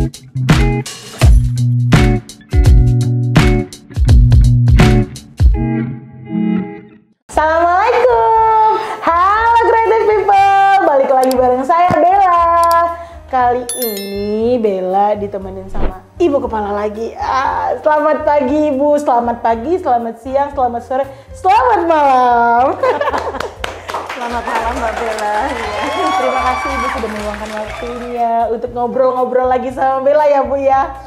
Assalamualaikum, halo creative people, balik lagi bareng saya Bella. Kali ini Bella ditemenin sama ibu kepala lagi. Selamat pagi ibu, selamat pagi, selamat siang, selamat sore, selamat malam. Selamat malam Mbak Bella. Terima kasih ibu sudah meluangkan waktunya untuk ngobrol-ngobrol lagi sama Bella ya bu ya.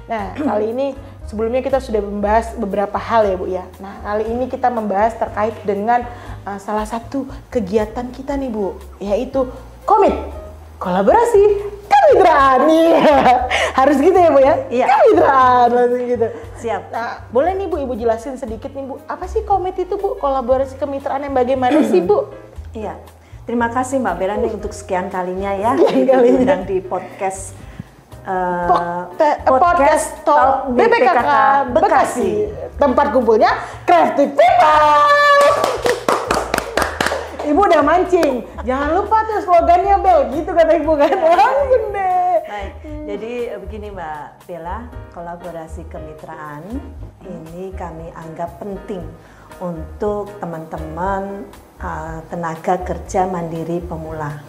Nah kali ini sebelumnya kita sudah membahas beberapa hal ya Bu ya. Nah kali ini kita membahas terkait dengan salah satu kegiatan kita nih Bu, yaitu kolaborasi kemitraan. Harus gitu ya Bu ya? Iya. Kemitraan langsung gitu. Siap. Nah boleh nih Bu, Ibu jelasin sedikit nih Bu, apa sih komit itu Bu? Kolaborasi kemitraan yang bagaimana sih Bu? Iya. Terima kasih Mbak Bella nih untuk sekian kalinya ya. Diundang di podcast podcast Talk BPKK Bekasi, tempat kumpulnya creative people. Ibu udah mancing, jangan lupa tuh slogannya Bel, gitu kata ibu kan. Langsung deh. Baik, jadi begini Mbak Bella, kolaborasi kemitraan ini kami anggap penting untuk teman-teman tenaga kerja mandiri pemula.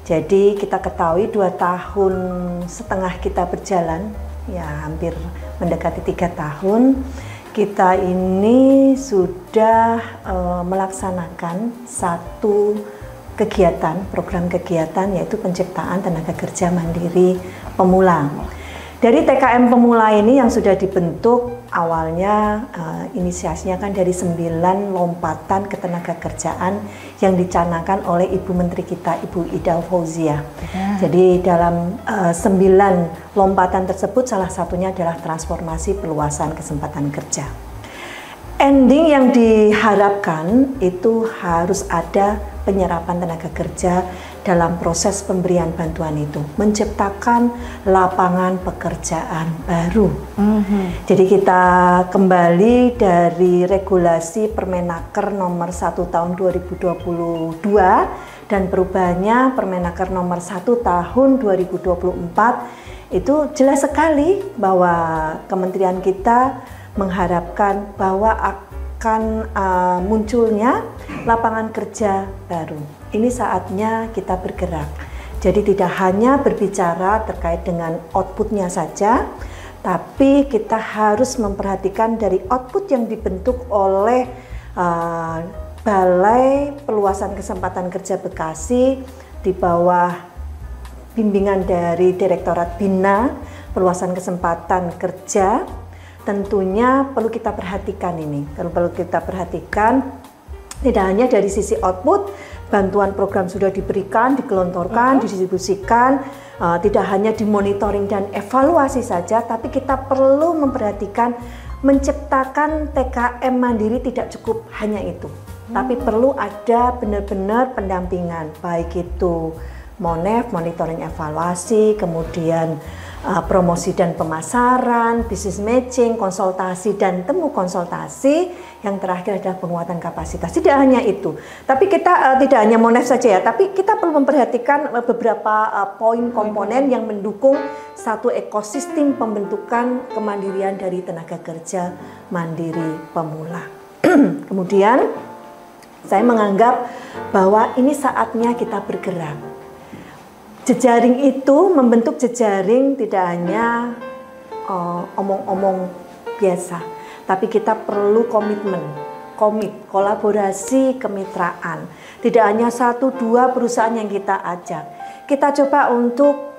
Jadi kita ketahui 2,5 tahun kita berjalan, ya hampir mendekati 3 tahun, kita ini sudah melaksanakan satu kegiatan, program kegiatan yaitu penciptaan tenaga kerja mandiri pemula. Dari TKM pemula ini yang sudah dibentuk awalnya inisiasinya kan dari 9 lompatan ketenaga kerjaan yang dicanangkan oleh Ibu Menteri kita, Ibu Ida Fauzia. Jadi dalam 9 lompatan tersebut salah satunya adalah transformasi perluasan kesempatan kerja. Ending yang diharapkan itu harus ada penyerapan tenaga kerja dalam proses pemberian bantuan itu, menciptakan lapangan pekerjaan baru. Jadi kita kembali dari regulasi Permenaker nomor 1 tahun 2022 dan perubahannya Permenaker nomor 1 tahun 2024 itu jelas sekali bahwa kementerian kita mengharapkan bahwa akan munculnya lapangan kerja baru. Ini saatnya kita bergerak. Jadi tidak hanya berbicara terkait dengan outputnya saja, tapi kita harus memperhatikan dari output yang dibentuk oleh Balai Perluasan Kesempatan Kerja Bekasi di bawah bimbingan dari Direktorat Bina Perluasan Kesempatan Kerja. Tentunya perlu kita perhatikan ini, perlu kita perhatikan tidak hanya dari sisi output, bantuan program sudah diberikan, digelontorkan, didistribusikan, tidak hanya dimonitoring dan evaluasi saja, tapi kita perlu memperhatikan menciptakan TKM mandiri tidak cukup hanya itu, tapi perlu ada benar-benar pendampingan, baik itu MONEF, monitoring evaluasi, kemudian promosi dan pemasaran, business matching, konsultasi dan temu konsultasi, yang terakhir adalah penguatan kapasitas. Tidak hanya itu, tapi kita tidak hanya MONEF saja ya, tapi kita perlu memperhatikan beberapa poin komponen yang mendukung satu ekosistem pembentukan kemandirian dari tenaga kerja mandiri pemula. Kemudian saya menganggap bahwa ini saatnya kita bergerak. Jejaring itu, membentuk jejaring tidak hanya omong-omong biasa, tapi kita perlu kolaborasi kemitraan. Tidak hanya 1-2 perusahaan yang kita ajak. Kita coba untuk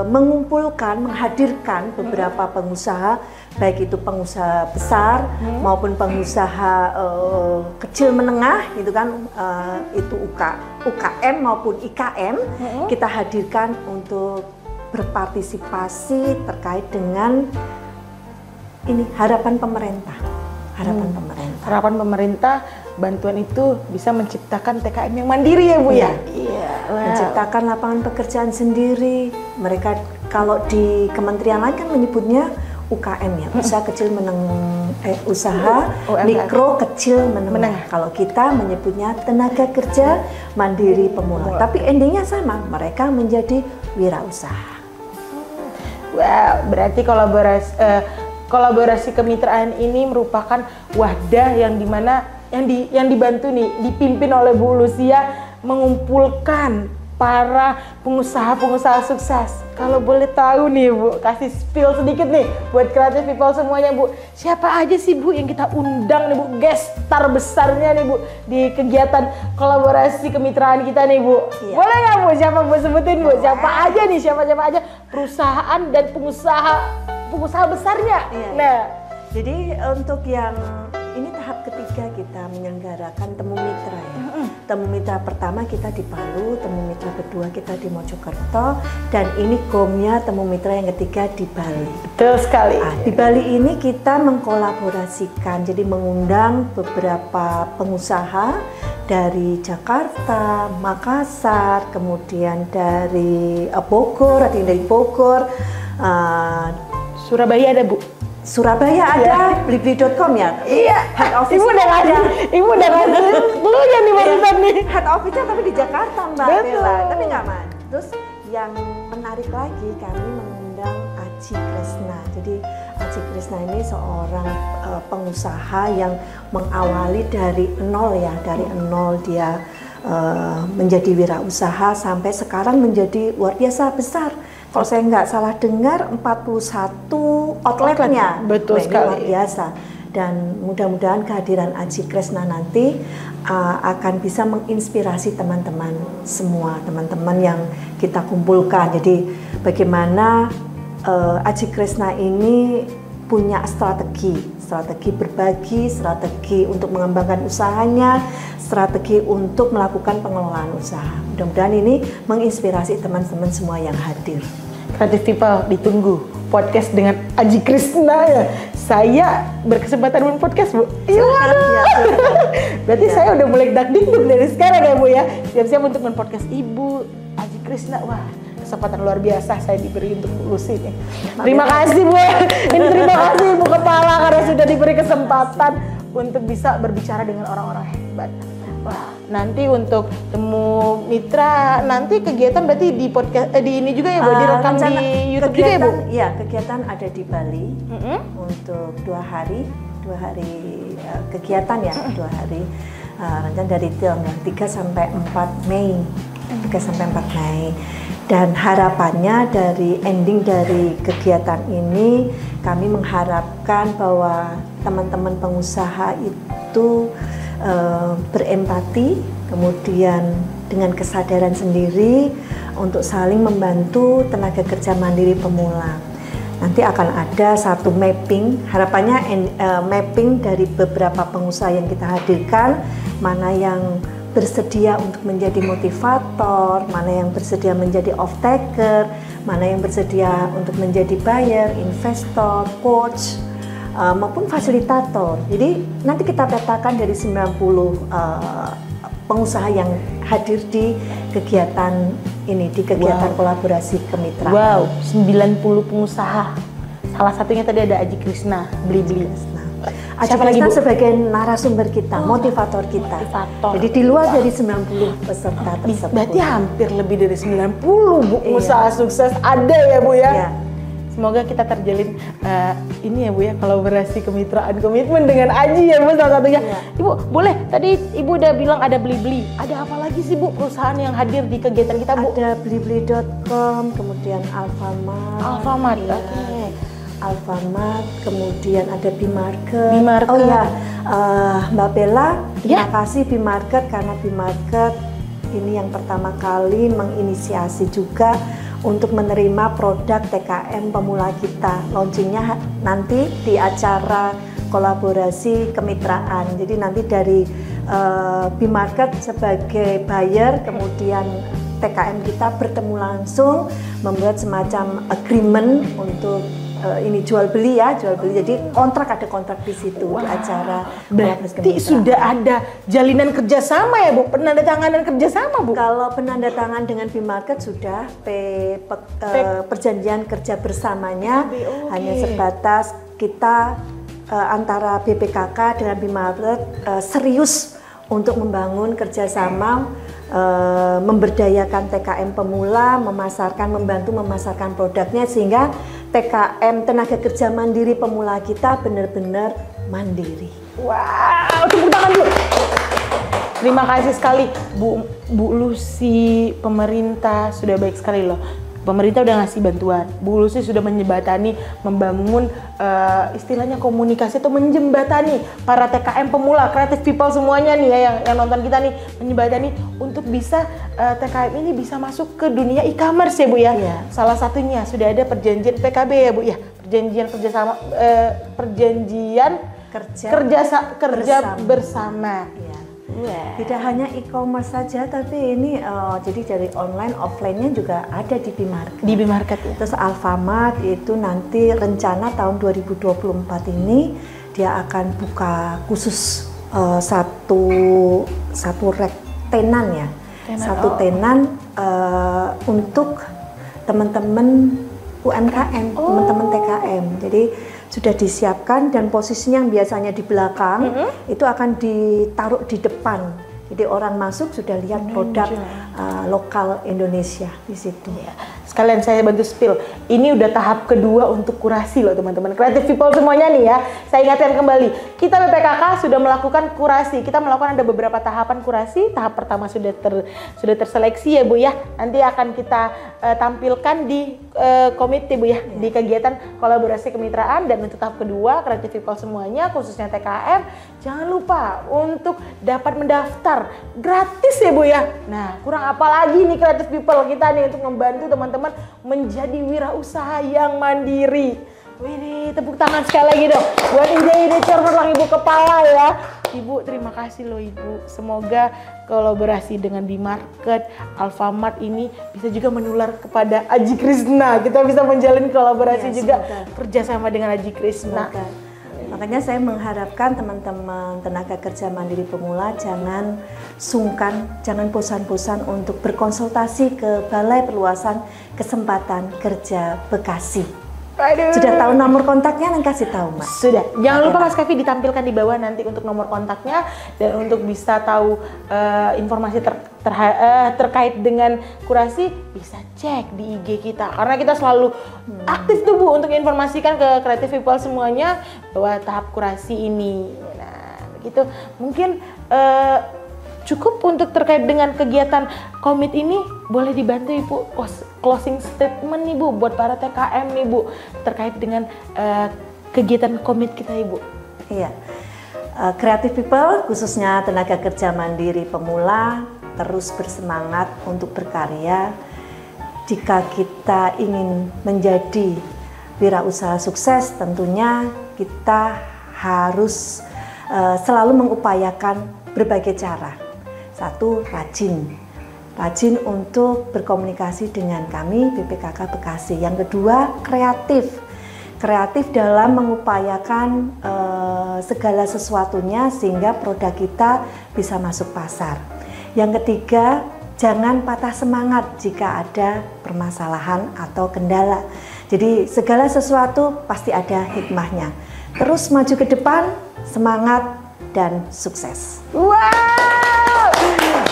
mengumpulkan, menghadirkan beberapa pengusaha, baik itu pengusaha besar maupun pengusaha kecil menengah, gitu kan, itu UKM maupun IKM, kita hadirkan untuk berpartisipasi terkait dengan ini harapan pemerintah. Harapan pemerintah, bantuan itu bisa menciptakan TKM yang mandiri ya Bu ya? Iya. Menciptakan lapangan pekerjaan sendiri. Mereka kalau di kementerian lain kan menyebutnya UKM ya, usaha kecil usaha mikro kecil menengah. Kalau kita menyebutnya tenaga kerja mandiri pemula. Tapi endingnya sama, mereka menjadi wirausaha. Wow, berarti kolaborasi kemitraan ini merupakan wadah yang dimana yang dibantu nih, dipimpin oleh Bu Lucia mengumpulkan para pengusaha-pengusaha sukses. Kalau boleh tahu nih Bu, kasih spill sedikit nih buat creative people semuanya Bu. Siapa aja sih Bu yang kita undang nih Bu, guest star besarnya nih Bu di kegiatan kolaborasi kemitraan kita nih Bu. Iya. Boleh nggak Bu? Siapa Bu sebutin Bu? Siapa aja nih? Siapa aja perusahaan dan pengusaha besarnya. Iya, nah, jadi untuk yang ini tahap ketiga kita menyelenggarakan temu mitra ya. Temu mitra pertama kita di Palu, temu mitra kedua kita di Mojokerto, dan ini gomnya temu mitra yang ketiga di Bali. Betul sekali. Di Bali ini kita mengkolaborasikan, jadi mengundang beberapa pengusaha dari Jakarta, Makassar, kemudian dari Bogor, ada yang dari Bogor, Surabaya ada Bu. Surabaya ada, blibli.com ya? Iya. Head office Ibu udah ngasih dulu yang di barusan nih. Head office-nya tapi di Jakarta Mbak Betul. Bella, tapi nggak man. Terus yang menarik lagi kami mengundang Aji Kresna. Jadi Aji Kresna ini seorang pengusaha yang mengawali dari nol ya, dari nol dia menjadi wirausaha sampai sekarang menjadi luar biasa besar. Kalau saya nggak salah dengar 41 outletnya. Betul sekali. Luar biasa. Dan mudah-mudahan kehadiran Aji Kresna nanti akan bisa menginspirasi teman-teman semua, teman-teman yang kita kumpulkan. Jadi bagaimana Aji Kresna ini punya strategi berbagi, strategi untuk mengembangkan usahanya, strategi untuk melakukan pengelolaan usaha. Mudah-mudahan ini menginspirasi teman-teman semua yang hadir. Creative people, ditunggu podcast dengan Aji Kresna ya. Saya berkesempatan dengan podcast Bu. Iya. Berarti ya. Saya udah mulai dakdikduk dari sekarang ya Bu ya. Siap-siap untuk men-podcast Ibu Aji Kresna. Wah, kesempatan luar biasa saya diberi untuk Bu Lucy nih. Terima kasih Bu. Ini terima kasih Bu Kepala karena sudah diberi kesempatan untuk bisa berbicara dengan orang-orang hebat. Wah, nanti untuk temu mitra, nanti kegiatan berarti di podcast di ini juga ya Bu, direkam di YouTube juga ya Bu? Iya, kegiatan ada di Bali untuk 2 hari kegiatan ya, 2 hari. Rencana dari tanggal 3 sampai 4 Mei. 3 sampai 4 Mei. Dan harapannya dari ending dari kegiatan ini, kami mengharapkan bahwa teman-teman pengusaha itu berempati, kemudian dengan kesadaran sendiri untuk saling membantu tenaga kerja mandiri pemula. Nanti akan ada satu mapping, harapannya mapping dari beberapa pengusaha yang kita hadirkan, mana yang bersedia untuk menjadi motivator, mana yang bersedia menjadi off-taker, mana yang bersedia untuk menjadi buyer, investor, coach, maupun fasilitator. Jadi nanti kita petakan dari 90 pengusaha yang hadir di kegiatan ini, di kegiatan kolaborasi kemitraan. Wow, 90 pengusaha. Salah satunya tadi ada Aji Kresna, Blibli. Aji Kresna sebagai narasumber kita, motivator kita. Jadi di luar dari 90 peserta tersebut. Berarti hampir lebih dari 90 Bu pengusaha sukses ada ya Bu ya? Iya. Semoga kita terjalin ini ya Bu ya, kolaborasi kemitraan komitmen dengan Aji ya Bu salah satunya. Iya. Ibu boleh, tadi Ibu udah bilang ada Blibli. Ada apa lagi sih Bu perusahaan yang hadir di kegiatan kita Bu? Ada blibli.com, kemudian Alfamart. Oke. Alfamart, kemudian ada Bimarket. Bimarket. Oh ya, Mbak Bella, terima kasih Bimarket karena Bimarket ini yang pertama kali menginisiasi juga untuk menerima produk TKM pemula kita. Launchingnya nanti di acara kolaborasi kemitraan. Jadi nanti dari Bimarket sebagai buyer, kemudian TKM kita bertemu langsung membuat semacam agreement untuk ini jual beli. Jadi ada kontrak di situ. Di acara. Berarti sudah ada jalinan kerjasama ya Bu, penandatanganan kerjasama Bu? Kalau penandatangan dengan Bimarket sudah perjanjian kerja bersamanya hanya sebatas kita antara BPKK dengan Bimarket serius untuk membangun kerjasama, memberdayakan TKM pemula, membantu memasarkan produknya sehingga TKM Tenaga Kerja Mandiri Pemula kita benar-benar mandiri. Wow, tepuk tangan dulu. Terima kasih sekali Bu Lucy, pemerintah sudah baik sekali loh. Pemerintah udah ngasih bantuan. Bu Lucy sudah menjembatani, membangun istilahnya komunikasi atau menjembatani para TKM pemula, creative people semuanya nih ya yang nonton kita nih, menjembatani untuk bisa TKM ini bisa masuk ke dunia e-commerce ya Bu ya. Iya. Salah satunya sudah ada perjanjian PKB ya Bu ya, perjanjian kerjasama, perjanjian kerja bersama. Iya. Wow. Tidak hanya e-commerce saja, tapi ini jadi dari online offline-nya juga ada di B-Market. Di B-Market ya. Terus Alfamart itu nanti rencana tahun 2024 ini dia akan buka khusus satu rek tenan ya, satu tenan untuk teman-teman UMKM, teman-teman TKM. Jadi sudah disiapkan dan posisinya yang biasanya di belakang itu akan ditaruh di depan. Jadi orang masuk sudah lihat produk lokal Indonesia di situ. Ya. Sekalian saya bantu spill. Ini udah tahap kedua untuk kurasi loh teman-teman. Creative people semuanya nih ya. Saya ingatkan kembali, kita BPKK sudah melakukan kurasi. Kita melakukan ada beberapa tahapan kurasi. Tahap pertama sudah terseleksi ya Bu ya. Nanti akan kita tampilkan di komite Bu ya, di kegiatan kolaborasi kemitraan. Dan untuk tahap kedua, creative people semuanya khususnya TKM, jangan lupa untuk dapat mendaftar gratis ya Bu ya. Nah, kurang apa lagi nih creative people kita nih untuk membantu teman-teman menjadi wirausaha yang mandiri. Wih, tepuk tangan sekali lagi dong buat ide-ide cemerlang Ibu Kepala ya. Ibu, terima kasih loh Ibu. Semoga kolaborasi dengan B-Market, Alfamart ini bisa juga menular kepada Aji Krishna. Kita bisa menjalin kolaborasi juga kerjasama dengan Aji Krishna. Makanya saya mengharapkan teman-teman tenaga kerja mandiri pemula jangan sungkan, jangan bosan-bosan untuk berkonsultasi ke Balai Perluasan Kesempatan Kerja Bekasi. Aduh. Sudah tahu nomor kontaknya, nanti kasih tahu Mas. Sudah. Jangan lupa Mas Kavi ditampilkan di bawah nanti untuk nomor kontaknya dan untuk bisa tahu informasi terkait dengan kurasi bisa cek di IG kita karena kita selalu aktif tuh Bu untuk informasikan ke creative people semuanya bahwa tahap kurasi ini. Nah, begitu. Mungkin cukup untuk terkait dengan kegiatan komit ini, boleh dibantu Ibu closing statement nih Bu buat para TKM nih Bu terkait dengan kegiatan komit kita Ibu. Iya, creative people khususnya tenaga kerja mandiri pemula terus bersemangat untuk berkarya. Jika kita ingin menjadi wirausaha sukses, tentunya kita harus selalu mengupayakan berbagai cara. Satu, rajin untuk berkomunikasi dengan kami BPKK Bekasi. Yang kedua, kreatif dalam mengupayakan segala sesuatunya sehingga produk kita bisa masuk pasar. Yang ketiga, jangan patah semangat jika ada permasalahan atau kendala. Jadi segala sesuatu pasti ada hikmahnya. Terus maju ke depan, semangat dan sukses. Wow!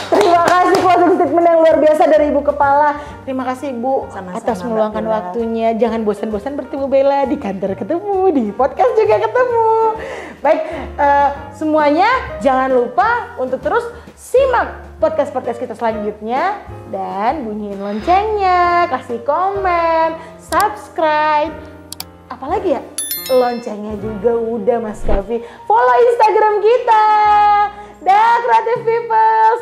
Terima kasih closing statement yang luar biasa dari Ibu Kepala. Terima kasih Ibu atas meluangkan waktunya. Jangan bosan-bosan bertemu Bella, di kantor ketemu, di podcast juga ketemu. Baik, semuanya jangan lupa untuk terus simak podcast-podcast kita selanjutnya dan bunyiin loncengnya, kasih komen, subscribe. Apalagi ya? Loncengnya juga udah Mas Kavi. Follow Instagram kita. Dah creative people,